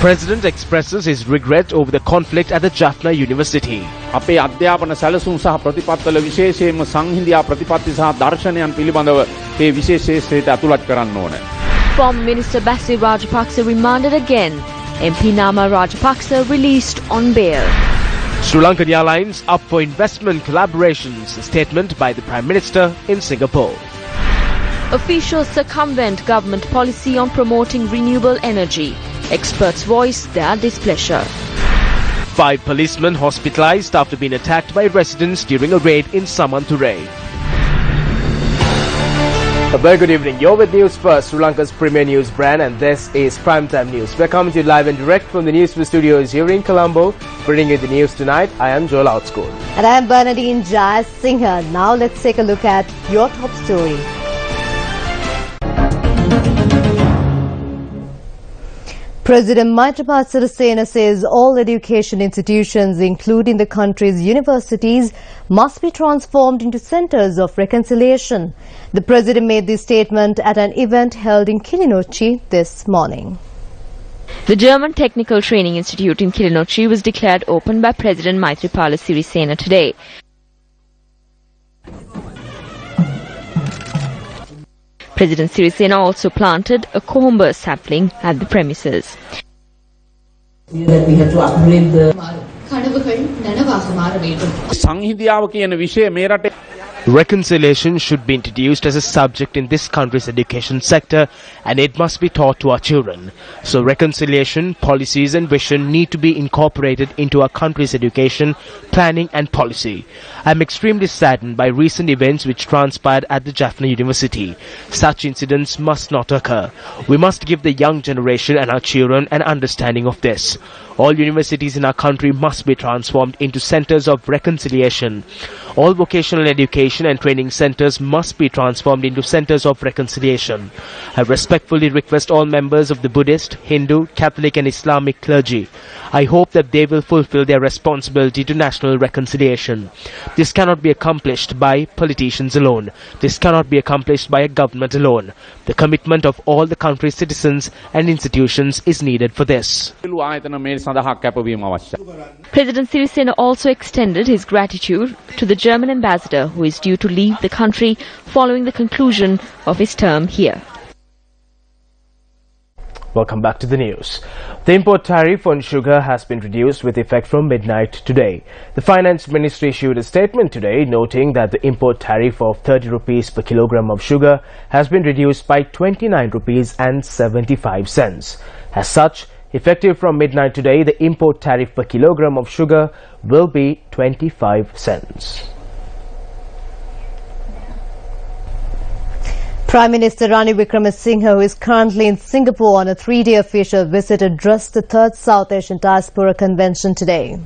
President expresses his regret over the conflict at the Jaffna University. අපේ අධ්‍යාපන සැලසුම් සහ ප්‍රතිපත්තිවල විශේෂයෙන්ම සංහිඳියා ප්‍රතිපත්ති සහ දර්ශනයන් පිළිබඳව මේ විශේෂ ශ්‍රේෂ්ඨයට අතුලත් කරන්න ඕන. Former Minister Basil Rajapaksa remanded again. MP Nama Rajapaksa released on bail. Sri Lankan Airlines up for investment collaborations, a statement by the Prime Minister in Singapore. Officials circumvent government policy on promoting renewable energy. Experts voice their displeasure. 5 policemen hospitalized after being attacked by residents during a raid in Samanture. A very good evening. You're with News First, Sri Lanka's premier news brand, and this is Primetime News. We're coming to you live and direct from the Newsfirst studios here in Colombo. Bringing you the news tonight, I am Joel Outschool. And I am Bernadine Jai Singha. Now let's take a look at your top story. President Maithripala Sirisena says all education institutions, including the country's universities, must be transformed into centres of reconciliation. The President made this statement at an event held in Kilinochchi this morning. The German Technical Training Institute in Kilinochchi was declared open by President Maithripala Sirisena today. President Sirisena also planted a kohomba sapling at the premises. That we have to upgrade the සංහිඳියාව කියන විෂය මේ රටේ Reconciliation should be introduced as a subject in this country's education sector, and it must be taught to our children. So reconciliation, policies and vision need to be incorporated into our country's education, planning and policy. I am extremely saddened by recent events which transpired at the Jaffna University. Such incidents must not occur. We must give the young generation and our children an understanding of this. All universities in our country must be transformed into centers of reconciliation. All vocational education and training centers must be transformed into centers of reconciliation. I respectfully request all members of the Buddhist, Hindu, Catholic and Islamic clergy. I hope that they will fulfill their responsibility to national reconciliation. This cannot be accomplished by politicians alone. This cannot be accomplished by a government alone. The commitment of all the country's citizens and institutions is needed for this. President Sirisena also extended his gratitude to the German ambassador who is due to leave the country following the conclusion of his term here. Welcome back to the news. The import tariff on sugar has been reduced with effect from midnight today. The Finance Ministry issued a statement today noting that the import tariff of 30 rupees per kilogram of sugar has been reduced by 29 rupees and 75 cents. As such, effective from midnight today, the import tariff per kilogram of sugar will be 25 cents. Prime Minister Ranil Wickremesinghe, who is currently in Singapore on a 3-day official visit, addressed the 3rd South Asian Diaspora Convention today.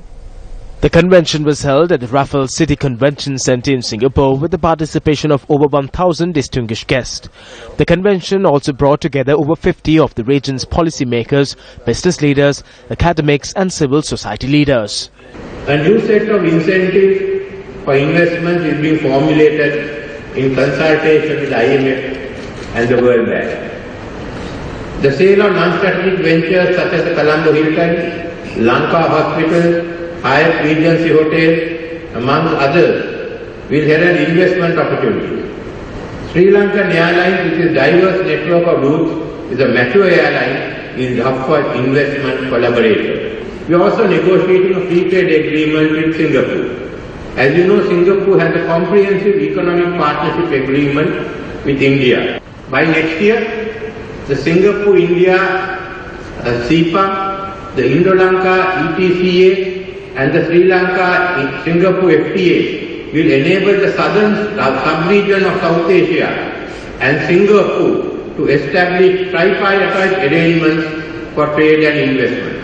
The convention was held at the Raffles City Convention Centre in Singapore with the participation of over 1,000 distinguished guests. The convention also brought together over 50 of the region's policymakers, business leaders, academics and civil society leaders. A new set of incentives for investment is being formulated in consultation with IMF and the World Bank. The sale of non-strategic ventures such as the Colombo Hilton, Lanka Hospital, Hyatt Regency Hotel, among others, will herald investment opportunities. Sri Lankan Airlines, with its diverse network of routes, is a mature airline is up for investment collaboration. We are also negotiating a free trade agreement with Singapore. As you know, Singapore has a comprehensive economic partnership agreement with India. By next year, the Singapore-India CEPA, the Indo-Lanka ETCA and the Sri Lanka-Singapore FTA will enable the southern sub-region of South Asia and Singapore to establish tripartite arrangements for trade and investment.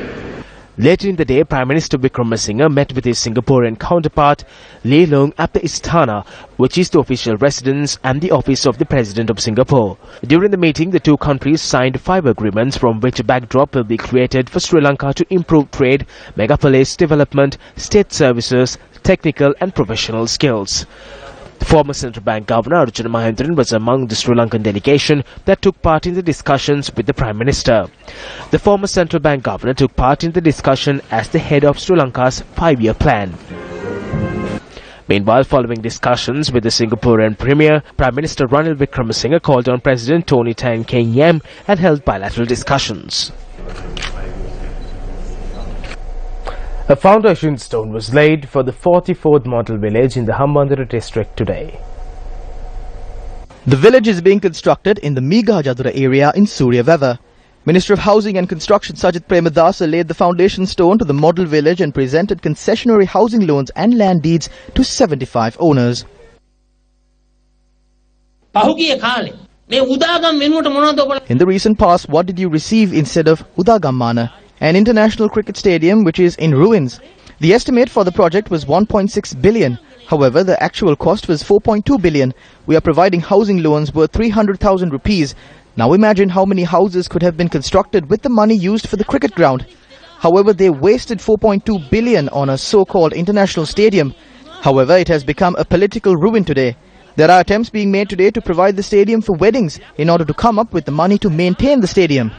Later in the day, Prime Minister Wickremesinghe met with his Singaporean counterpart Lee Loong at the Istana, which is the official residence and the office of the President of Singapore. During the meeting, the two countries signed 5 agreements from which a backdrop will be created for Sri Lanka to improve trade, megapolis development, state services, technical and professional skills. The former Central Bank Governor Arjuna Mahendran was among the Sri Lankan delegation that took part in the discussions with the Prime Minister. The former Central Bank Governor took part in the discussion as the head of Sri Lanka's 5-year plan. Meanwhile, following discussions with the Singaporean Premier, Prime Minister Ranil Wickremesinghe called on President Tony Tan Keng Yam and held bilateral discussions. A foundation stone was laid for the 44th model village in the Hambantota district today. The village is being constructed in the Megahajadura area in Suryaveva. Minister of Housing and Construction Sajith Premadasa laid the foundation stone to the model village and presented concessionary housing loans and land deeds to 75 owners. In the recent past, what did you receive instead of Udagammana? An international cricket stadium which is in ruins. The estimate for the project was 1.6 billion. However, the actual cost was 4.2 billion. We are providing housing loans worth 300,000 rupees. Now imagine how many houses could have been constructed with the money used for the cricket ground. However, they wasted 4.2 billion on a so-called international stadium. However, it has become a political ruin today. There are attempts being made today to provide the stadium for weddings in order to come up with the money to maintain the stadium.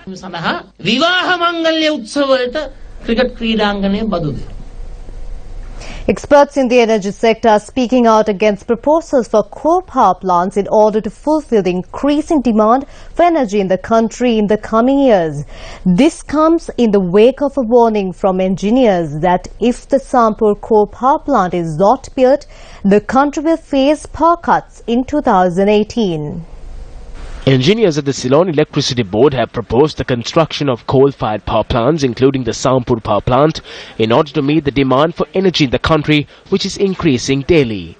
Experts in the energy sector are speaking out against proposals for coal power plants in order to fulfill the increasing demand for energy in the country in the coming years. This comes in the wake of a warning from engineers that if the Sampur coal power plant is not built, the country will face power cuts in 2018. Engineers at the Ceylon Electricity Board have proposed the construction of coal-fired power plants, including the Sampur power plant, in order to meet the demand for energy in the country, which is increasing daily.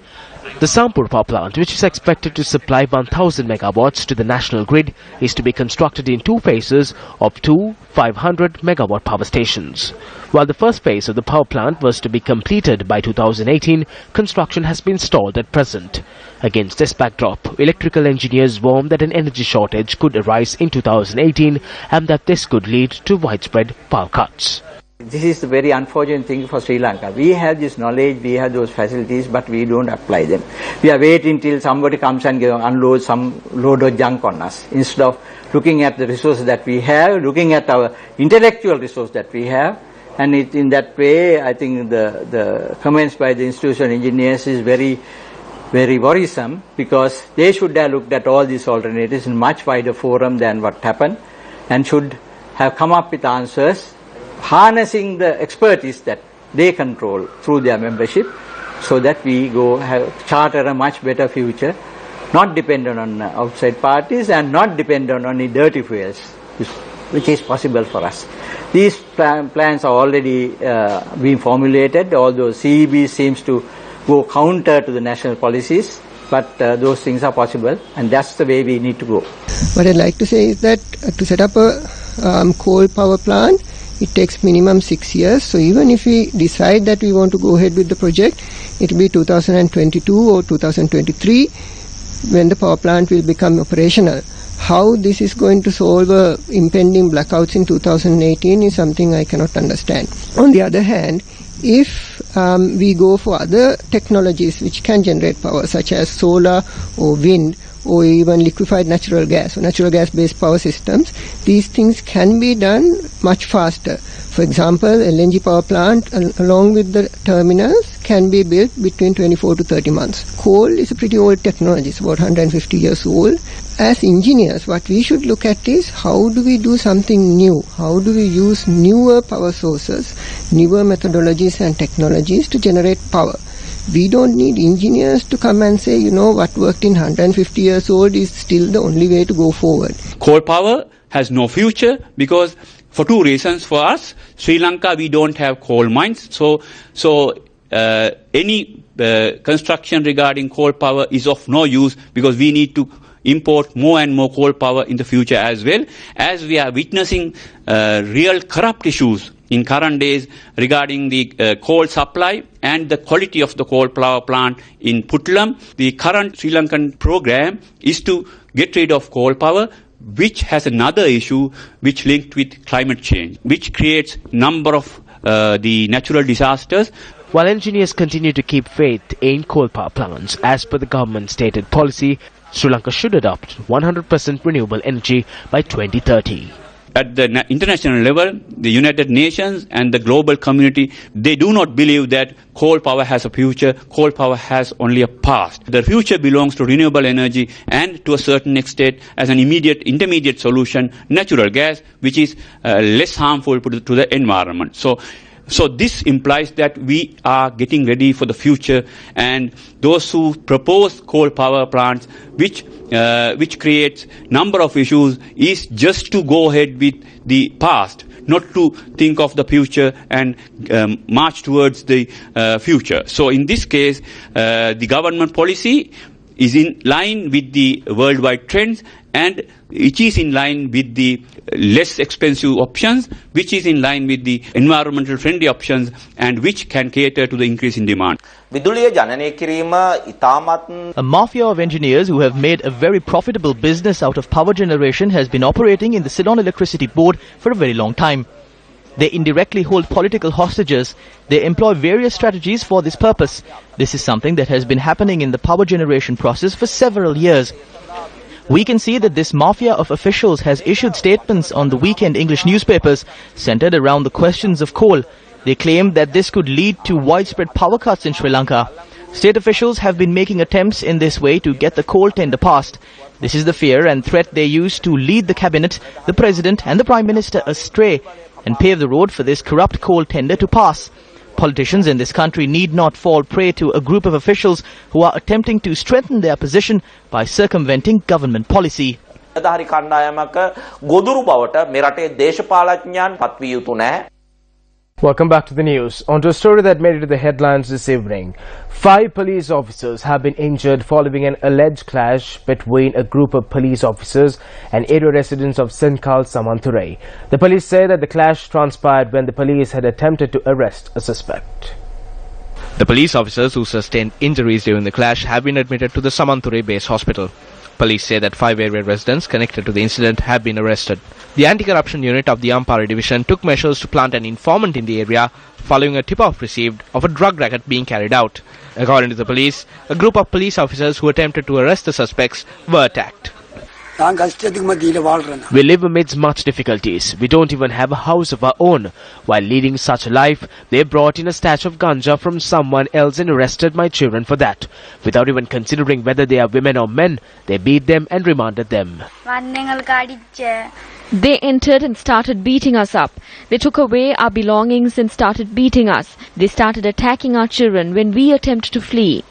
The Sampur power plant, which is expected to supply 1,000 megawatts to the national grid, is to be constructed in 2 phases of 2 500 megawatt power stations. While the first phase of the power plant was to be completed by 2018, construction has been stalled at present. Against this backdrop, electrical engineers warn that an energy shortage could arise in 2018 and that this could lead to widespread power cuts. This is a very unfortunate thing for Sri Lanka. We have this knowledge, we have those facilities, but we don't apply them. We are waiting till somebody comes and unloads some load of junk on us, instead of looking at the resources that we have, looking at our intellectual resource that we have. And in that way, I think the comments by the institutional engineers is very worrisome, because they should have looked at all these alternatives in much wider forum than what happened, and should have come up with answers, harnessing the expertise that they control through their membership, so that we charter a much better future, not dependent on outside parties and not dependent on any dirty fuels, which is possible for us. These plans are already being formulated, although CEB seems to go counter to the national policies, but those things are possible, and that's the way we need to go. What I'd like to say is that to set up a coal power plant, it takes minimum 6 years. So even if we decide that we want to go ahead with the project, it will be 2022 or 2023 when the power plant will become operational. How this is going to solve impending blackouts in 2018 is something I cannot understand. On the other hand, if we go for other technologies which can generate power, such as solar or wind, or even liquefied natural gas or natural gas based power systems, these things can be done much faster. For example, LNG power plant along with the terminals can be built between 24 to 30 months. Coal is a pretty old technology, it's about 150 years old. As engineers, what we should look at is how do we do something new? How do we use newer power sources, newer methodologies and technologies to generate power? We don't need engineers to come and say, what worked in 150 years old is still the only way to go forward. Coal power has no future because for 2 reasons. For us, Sri Lanka, we don't have coal mines. So any construction regarding coal power is of no use, because we need to import more and more coal power in the future as well, as we are witnessing real corrupt issues in current days regarding the coal supply and the quality of the coal power plant in Puttalam. The current Sri Lankan program is to get rid of coal power, which has another issue which linked with climate change, which creates number of the natural disasters. While engineers continue to keep faith in coal power plants, as per the government's stated policy, Sri Lanka should adopt 100% renewable energy by 2030. At the international level, the United Nations and the global community, they do not believe that coal power has a future, coal power has only a past. The future belongs to renewable energy and to a certain extent as an intermediate solution, natural gas, which is less harmful to the environment. So this implies that we are getting ready for the future, and those who propose coal power plants, which creates number of issues, is just to go ahead with the past, not to think of the future and march towards the future. So in this case, the government policy is in line with the worldwide trends, and it is in line with the less expensive options, which is in line with the environmental friendly options, and which can cater to the increase in demand. A mafia of engineers who have made a very profitable business out of power generation has been operating in the Ceylon Electricity Board for a very long time. They indirectly hold political hostages. They employ various strategies for this purpose. This is something that has been happening in the power generation process for several years. We can see that this mafia of officials has issued statements on the weekend English newspapers centered around the questions of coal. They claim that this could lead to widespread power cuts in Sri Lanka. State officials have been making attempts in this way to get the coal tender passed. This is the fear and threat they use to lead the cabinet, the president and the prime minister astray and pave the road for this corrupt coal tender to pass. Politicians in this country need not fall prey to a group of officials who are attempting to strengthen their position by circumventing government policy. Welcome back to the news. On to a story that made it to the headlines this evening. 5 police officers have been injured following an alleged clash between a group of police officers and area residents of Senkal, Samanture. The police say that the clash transpired when the police had attempted to arrest a suspect. The police officers who sustained injuries during the clash have been admitted to the Samanture base hospital. Police say that 5 area residents connected to the incident have been arrested. The anti-corruption unit of the Ampara division took measures to plant an informant in the area following a tip-off received of a drug racket being carried out. According to the police, a group of police officers who attempted to arrest the suspects were attacked. We live amidst much difficulties. We don't even have a house of our own. While leading such a life, they brought in a stash of ganja from someone else and arrested my children for that. Without even considering whether they are women or men, they beat them and remanded them. They entered and started beating us up. They took away our belongings and started beating us. They started attacking our children when we attempted to flee.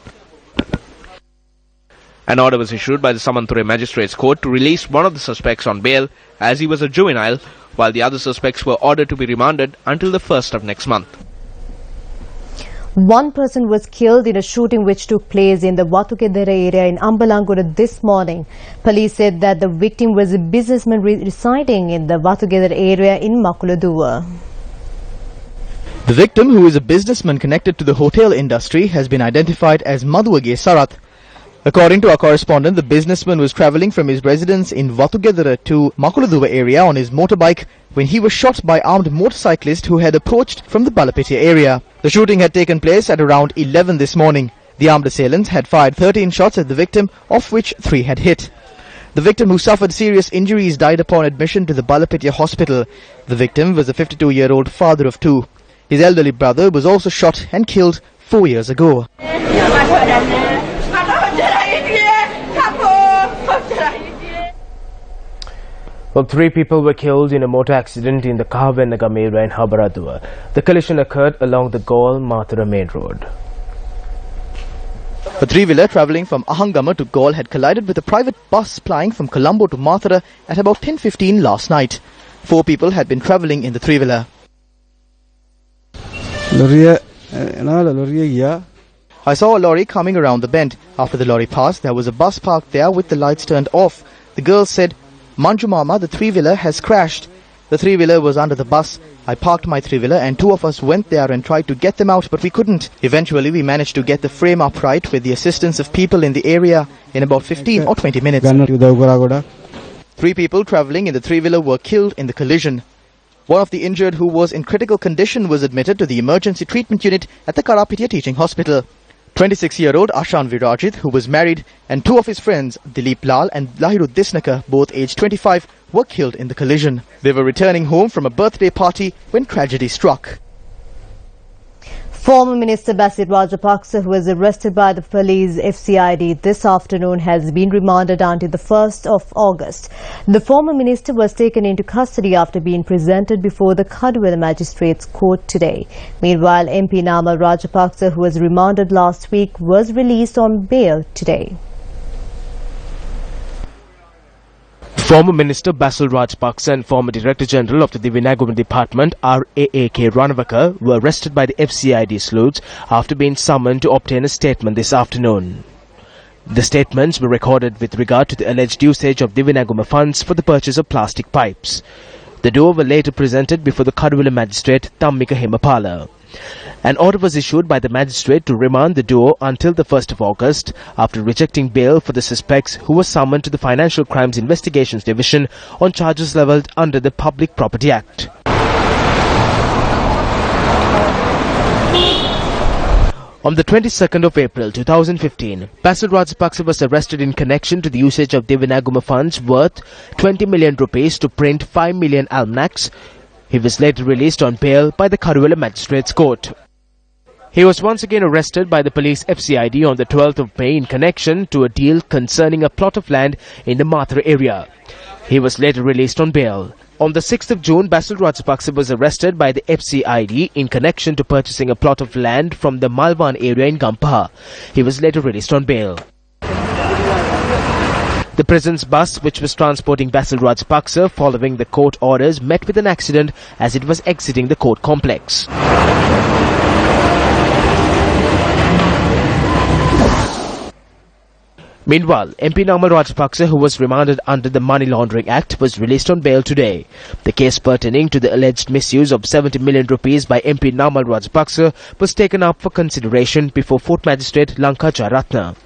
An order was issued by the Samanture Magistrates Court to release one of the suspects on bail as he was a juvenile, while the other suspects were ordered to be remanded until the 1st of next month. One person was killed in a shooting which took place in the Watugedera area in Ambalangura this morning. Police said that the victim was a businessman residing in the Watugedera area in Makuladuwa. The victim, who is a businessman connected to the hotel industry, has been identified as Madhuage Sarath. According to our correspondent, the businessman was travelling from his residence in Watugedera to Makuladuwa area on his motorbike when he was shot by armed motorcyclists who had approached from the Balapitia area. The shooting had taken place at around 11 this morning. The armed assailants had fired 13 shots at the victim, of which 3 had hit. The victim, who suffered serious injuries, died upon admission to the Balapitia hospital. The victim was a 52-year-old father of 2. His elderly brother was also shot and killed 4 years ago. Well, 3 people were killed in a motor accident in the Kahavenagam area in Habaradua. The collision occurred along the Gaul-Mathura main road. A 3-wheeler travelling from Ahangama to Gaul had collided with a private bus plying from Colombo to Mathura at about 10:15 last night. 4 people had been travelling in the 3-wheeler. I saw a lorry coming around the bend. After the lorry passed, there was a bus parked there with the lights turned off. The girl said, "Manju Mama, the 3-wheeler has crashed." The 3-wheeler was under the bus. I parked my 3-wheeler and 2 of us went there and tried to get them out, but we couldn't. Eventually, we managed to get the frame upright with the assistance of people in the area in about 15 or 20 minutes. 3 people travelling in the 3-wheeler were killed in the collision. One of the injured who was in critical condition was admitted to the emergency treatment unit at the Karapitia Teaching Hospital. 26-year-old Ashan Virajit, who was married, and two of his friends, Dilip Lal and Lahiru Disnaka, both aged 25, were killed in the collision. They were returning home from a birthday party when tragedy struck. Former Minister Basit Rajapaksa, who was arrested by the police FCID this afternoon, has been remanded until the 1st of August. The former minister was taken into custody after being presented before the Kadwela Magistrates Court today. Meanwhile, MP Namal Rajapaksa, who was remanded last week, was released on bail today. Former Minister Basil Rajapaksa and former Director General of the Divinaguma Department RAAK Ranavaka were arrested by the FCID sleuths after being summoned to obtain a statement this afternoon. The statements were recorded with regard to the alleged usage of Divinaguma funds for the purchase of plastic pipes. The duo were later presented before the Kadwela magistrate Tammika Hemapala. An order was issued by the magistrate to remand the duo until the 1st of August after rejecting bail for the suspects who were summoned to the Financial Crimes Investigations Division on charges levelled under the Public Property Act. On the 22nd of April 2015, Basil Rajapaksa was arrested in connection to the usage of Divinaguma funds worth 20 million rupees to print 5 million almanacs. He was later released on bail by the Kadwela Magistrates Court. He was once again arrested by the police FCID on the 12th of May in connection to a deal concerning a plot of land in the Mathura area. He was later released on bail. On the 6th of June, Basil Rajapaksa was arrested by the FCID in connection to purchasing a plot of land from the Malvan area in Gampaha. He was later released on bail. The prison's bus, which was transporting Basil Rajapaksa following the court orders, met with an accident as it was exiting the court complex. Meanwhile, MP Namal Rajapaksa, who was remanded under the Money Laundering Act, was released on bail today. The case pertaining to the alleged misuse of 70 million rupees by MP Namal Rajapaksa was taken up for consideration before Fort Magistrate Lanka Jaratna.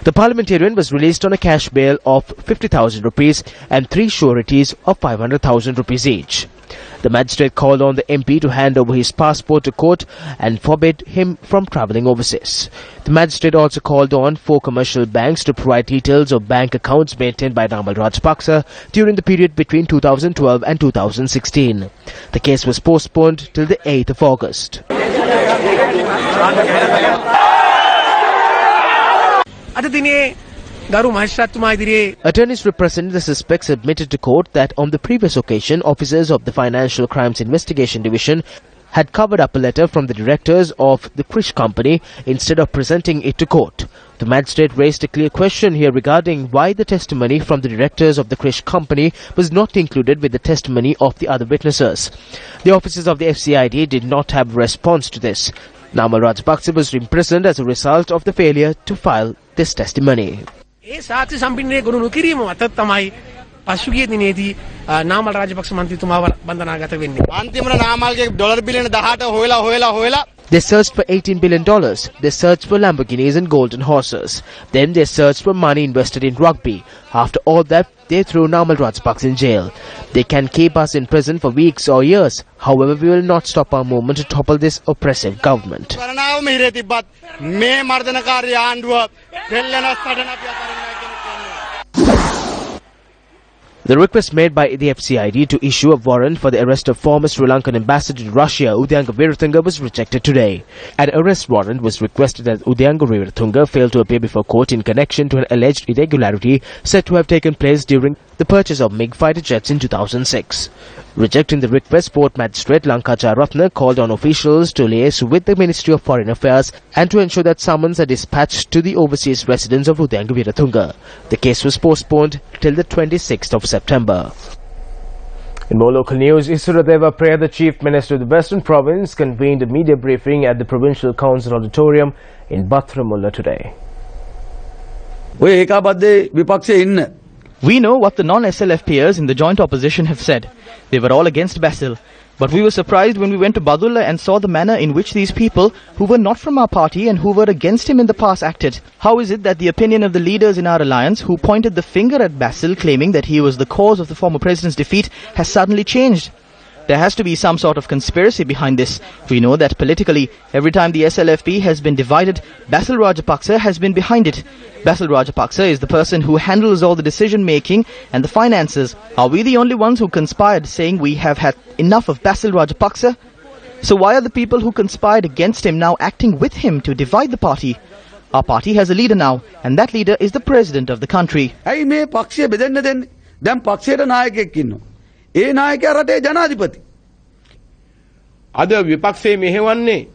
The parliamentarian was released on a cash bail of 50,000 rupees and 3 sureties of 500,000 rupees each. The magistrate called on the MP to hand over his passport to court and forbade him from travelling overseas. The magistrate also called on 4 commercial banks to provide details of bank accounts maintained by Namal Rajapaksa during the period between 2012 and 2016. The case was postponed till the 8th of August. Attorneys representing the suspects admitted to court that on the previous occasion, officers of the Financial Crimes Investigation Division had covered up a letter from the directors of the Krish company instead of presenting it to court. The magistrate raised a clear question here regarding why the testimony from the directors of the Krish company was not included with the testimony of the other witnesses. The officers of the FCID did not have a response to this. Namal Rajapaksa was imprisoned as a result of the failure to file this testimony. පසුගිය දිනේදී නාමල් රාජපක්ෂ මන්ත්‍රීතුමාව බන්ධනාගත වෙන්නේ. අන්තිමට නාමල්ගේ dollar බිලියන 18 හොයලා They searched for $18 billion. They searched for Lamborghinis and golden horses. Then they searched for money invested in rugby. After all that, they threw Namal Rajapaksa in jail. They can keep us in prison for weeks or years. However, we will not stop our movement to topple this oppressive government. The request made by the FCID to issue a warrant for the arrest of former Sri Lankan ambassador to Russia, Udhyanga Weeratunga, was rejected today. An arrest warrant was requested as Udhyanga Weeratunga failed to appear before court in connection to an alleged irregularity said to have taken place during the purchase of MiG fighter jets in 2006. Rejecting the request, Port Magistrate Lanka Jaratna called on officials to liaise with the Ministry of Foreign Affairs and to ensure that summons are dispatched to the overseas residents of Udhyanga Weeratunga. The case was postponed till the 26th of September. In more local news, Isuradeva Prayer, the Chief Minister of the Western Province, convened a media briefing at the Provincial Council Auditorium in Bathramulla today. We know what the non-SLF peers in the joint opposition have said. They were all against Basil. But we were surprised when we went to Badulla and saw the manner in which these people, who were not from our party and who were against him in the past, acted. How is it that the opinion of the leaders in our alliance, who pointed the finger at Basil, claiming that he was the cause of the former president's defeat, has suddenly changed? There has to be some sort of conspiracy behind this. We know that politically, every time the SLFP has been divided, Basil Rajapaksa has been behind it. Basil Rajapaksa is the person who handles all the decision making and the finances. Are we the only ones who conspired, saying we have had enough of Basil Rajapaksa? So why are the people who conspired against him now acting with him to divide the party? Our party has a leader now, and that leader is the president of the country. ඇයි මේ පක්ෂය බෙදන්න දෙන්නේ? දැන් පක්ෂයට නායකයෙක් ඉන්නවා. ඒ නායකයා රටේ ජනාධිපති. අද විපක්ෂයේ මෙහෙවන්නේ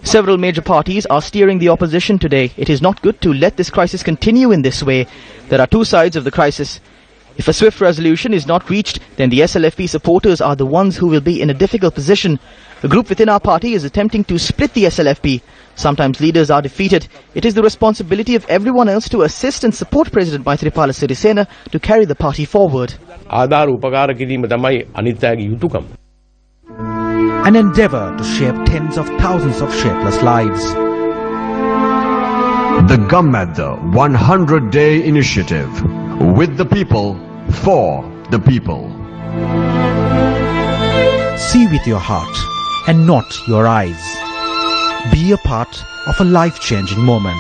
Several major parties are steering the opposition today. It is not good to let this crisis continue in this way. There are two sides of the crisis. If a swift resolution is not reached, then the SLFP supporters are the ones who will be in a difficult position. A group within our party is attempting to split the SLFP. Sometimes leaders are defeated. It is the responsibility of everyone else to assist and support President Maithripala Sirisena to carry the party forward. ආධාර උපකාර කිරීම තමයි අනිත් අයගේ යුතුයකම. An endeavor to shape tens of thousands of shapeless lives. The Gammadda 100-day initiative. With the people, for the people. See with your heart and not your eyes. Be a part of a life-changing moment.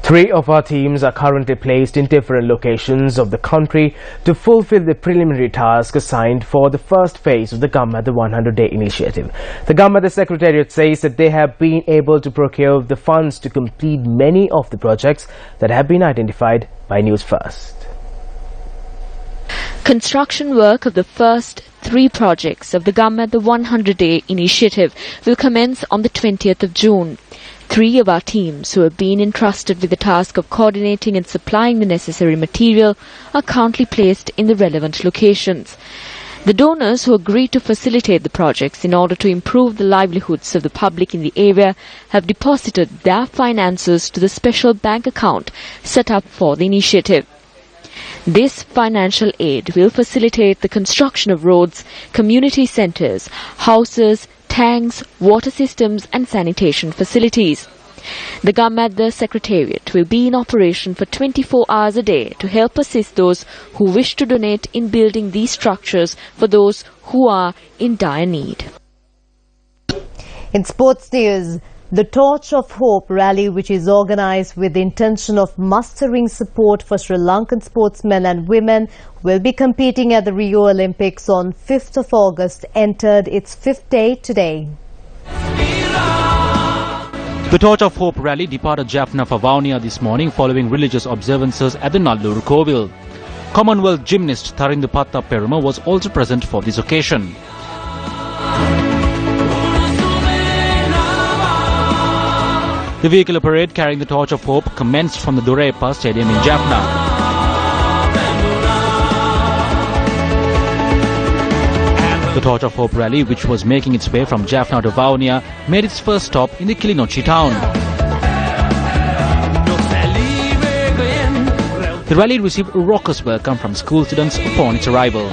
Three of our teams are currently placed in different locations of the country to fulfill the preliminary task assigned for the first phase of the Gammadda 100-day initiative. The Gammadda Secretariat says that they have been able to procure the funds to complete many of the projects that have been identified by Newsfirst. Construction work of the first three projects of the Gammadda 100-day initiative will commence on the 20th of June. Three of our teams who have been entrusted with the task of coordinating and supplying the necessary material are currently placed in the relevant locations. The donors who agreed to facilitate the projects in order to improve the livelihoods of the public in the area have deposited their finances to the special bank account set up for the initiative. This financial aid will facilitate the construction of roads, community centres, houses, tanks, water systems and sanitation facilities. The Gammadda Secretariat will be in operation for 24 hours a day to help assist those who wish to donate in building these structures for those who are in dire need. In sports news, the Torch of Hope rally, which is organized with the intention of mustering support for Sri Lankan sportsmen and women, will be competing at the Rio Olympics on 5th of August, entered its 5th day today. The Torch of Hope rally departed Jaffna for Vavuniya this morning following religious observances at the Nalluru Kovil. Commonwealth gymnast Tharindu Patta Peruma was also present for this occasion. The vehicular parade carrying the Torch of Hope commenced from the Durepa Stadium in Jaffna. The Torch of Hope rally, which was making its way from Jaffna to Vavuniya, made its first stop in the Kilinochchi town. The rally received a raucous welcome from school students upon its arrival.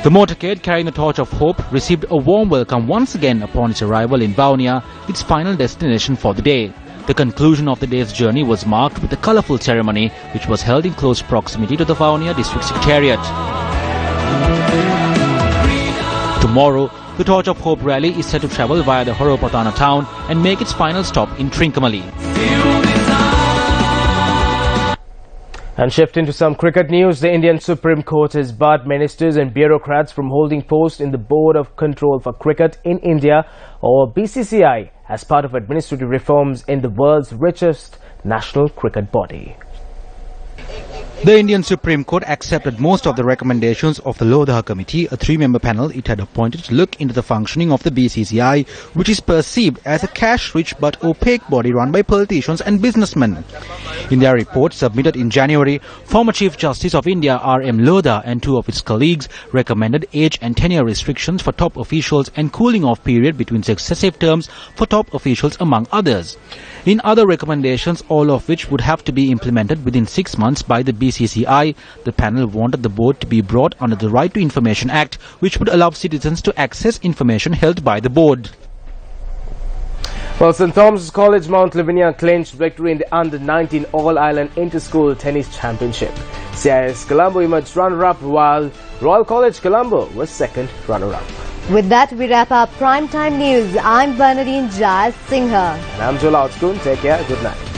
The motorcade carrying the Torch of Hope received a warm welcome once again upon its arrival in Vavuniya, its final destination for the day. The conclusion of the day's journey was marked with a colourful ceremony which was held in close proximity to the Vavuniya District Secretariat. Tomorrow, the Torch of Hope rally is set to travel via the Horopatana town and make its final stop in Trincomalee. And shifting to some cricket news, the Indian Supreme Court has barred ministers and bureaucrats from holding posts in the Board of Control for Cricket in India, or BCCI, as part of administrative reforms in the world's richest national cricket body. The Indian Supreme Court accepted most of the recommendations of the Lodha Committee, a three-member panel it had appointed to look into the functioning of the BCCI, which is perceived as a cash-rich but opaque body run by politicians and businessmen. In their report submitted in January, former Chief Justice of India R.M. Lodha and two of its colleagues recommended age and tenure restrictions for top officials and cooling-off period between successive terms for top officials, among others. In other recommendations, all of which would have to be implemented within 6 months by the BCCI BCCI, the panel wanted the board to be brought under the Right to Information Act, which would allow citizens to access information held by the board. Well, St. Thomas's College Mount Lavinia clinched victory in the Under-19 All-Ireland Inter-School Tennis Championship. CIS Colombo emerged runner-up, while Royal College Colombo was second runner-up. With that, we wrap up Primetime News. I'm Bernadine Jai Singha. And I'm Joel Outskoon. Take care. Good night.